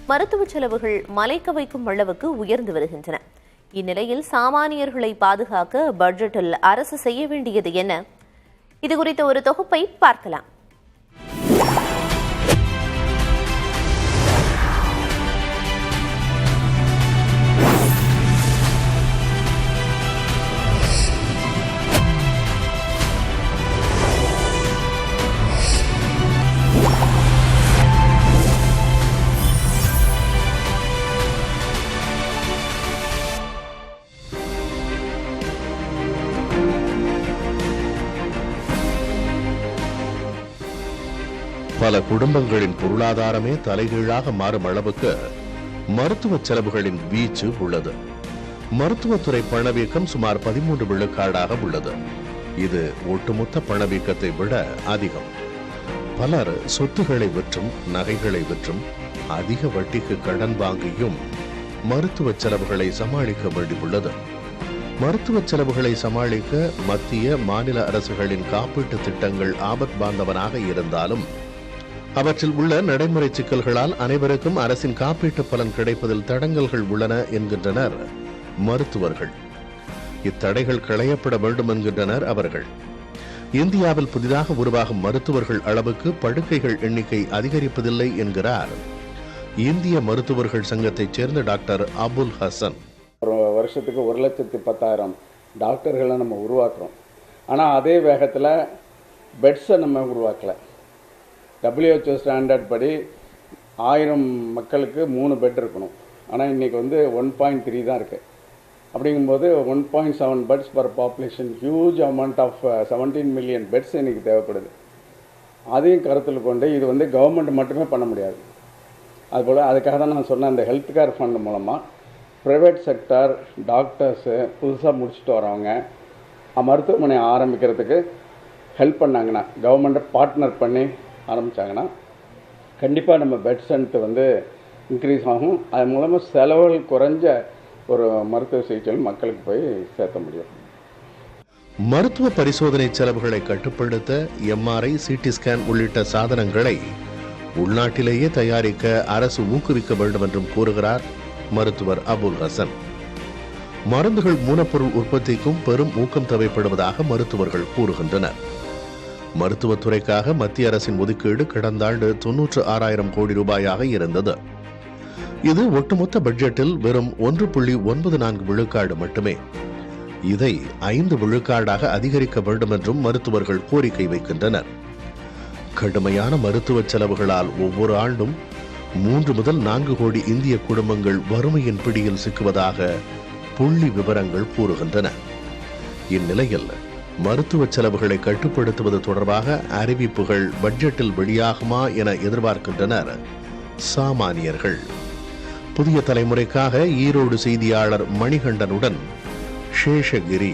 மருத்துவ செலவுகள் மலைக்க வைக்கும் அளவுக்கு உயர்ந்து வருகின்றன. இந்நிலையில் சாமானியர்களை பாதுகாக்க பட்ஜெட்டில் அரசு செய்ய வேண்டியது என்ன? இதுகுறித்த ஒரு தொகுப்பை பார்க்கலாம். பல குடும்பங்களின் பொருளாதாரமே தலைகீழாக மாறும் அளவுக்கு மருத்துவ செலவுகளின் வீச்சு உள்ளது. மருத்துவத்துறை பணவீக்கம் சுமார் 13 விழுக்காடாக உள்ளது. இது ஒட்டுமொத்த பணவீக்கத்தை விட அதிகம். பலர் சொத்துக்களை விற்றும் நகைகளை விற்றும் அதிக வட்டிக்கு கடன் வாங்கியும் மருத்துவ செலவுகளை சமாளிக்க வேண்டியுள்ளது. மருத்துவ செலவுகளை சமாளிக்க மத்திய மாநில அரசுகளின் காப்பீட்டு திட்டங்கள் ஆபத் பாந்தவனாக இருந்தாலும் அவற்றில் உள்ள நடைமுறை சிக்கல்களால் அனைவருக்கும் அரசின் காப்பீட்டு பலன் கிடைப்பதில் தடங்கல்கள் உள்ளன என்கின்றனர் மருத்துவர்கள். இத்தடைகள் களையப்பட வேண்டும் என்கின்றனர் அவர்கள். இந்தியாவில் புதிதாக உருவாகும் மருத்துவர்கள் அளவுக்கு படுக்கைகள் எண்ணிக்கை அதிகரிப்பதில்லை என்கிறார் இந்திய மருத்துவர்கள் சங்கத்தைச் சேர்ந்த டாக்டர் அபுல் ஹசன். ஒரு வருஷத்துக்கு 1,10,000 டாக்டர்களை நம்ம உருவாக்குறோம். ஆனால் அதே வேகத்தில் பெட்ஸை நம்ம உருவாக்கலை. WHO ஸ்டாண்டர்ட் படி 1000 மக்களுக்கு 3 பெட் இருக்கணும். ஆனால் இன்றைக்கி 1.3 தான் இருக்குது. அப்படிங்கும்போது 1.7 beds per population, huge amount of 17 million beds இன்றைக்கி தேவைப்படுது. அதையும் கருத்தில் கொண்டு இது கவர்மெண்ட் மட்டுமே பண்ண முடியாது. அதுபோல் அதுக்காக தான் நான் சொன்னேன், அந்த ஹெல்த் கேர் ஃபண்ட் மூலமாக ப்ரைவேட் செக்டார் டாக்டர்ஸு புதுசாக முடிச்சுட்டு வரவங்க மருத்துவமனை ஆரம்பிக்கிறதுக்கு ஹெல்ப் பண்ணாங்கன்னா, கவர்மெண்ட்டை பார்ட்னர் பண்ணி ஆரம்பித்தாங்கன்னா கண்டிப்பாக நம்ம பெட் ஸ்ட்ரென்த்து இன்க்ரீஸ் ஆகும். அது மூலமாக செலவுகள் குறைஞ்ச ஒரு மருத்துவ சிகிச்சை மக்களுக்கு போய் சேர்த்த முடியும். மருத்துவ பரிசோதனை செலவுகளை கட்டுப்படுத்த MRI, CT ஸ்கேன் உள்ளிட்ட சாதனங்களை உள்நாட்டிலேயே தயாரிக்க அரசு ஊக்குவிக்க வேண்டும் என்றும் கூறுகிறார் மருத்துவர் அபுல் ஹசன். மருந்துகள் மூலப்பொருள் உற்பத்திக்கும் பெரும் ஊக்கம் தேவைப்படுவதாக மருத்துவர்கள் கூறுகின்றனர். மருத்துவத்துறைக்காக மத்திய அரசின் ஒதுக்கீடு கடந்த ஆண்டு 96,000 கோடி ரூபாயாக இருந்தது. இது ஒட்டுமொத்த பட்ஜெட்டில் வெறும் 1.94 விழுக்காடு மட்டுமே. இதை 5 விழுக்காடாக அதிகரிக்க வேண்டும் என்றும் மருத்துவர்கள் கோரிக்கை வைக்கின்றனர். கடுமையான மருத்துவ செலவுகளால் ஒவ்வொரு ஆண்டும் 3 முதல் 4 கோடி இந்திய குடும்பங்கள் வறுமையின் பிடியில் சிக்குவதாக புள்ளி விவரங்கள் கூறுகின்றன. இந்நிலையில் மருத்துவ செலவுகளை கட்டுப்படுத்துவது தொடர்பாக அறிவிப்புகள் பட்ஜெட்டில் வெளியாகுமா என எதிர்பார்க்கின்றனர் சாமானியர்கள். புதிய தலைமுறைக்காக ஈரோடு செய்தியாளர் மணிகண்டனுடன் சேஷகிரி.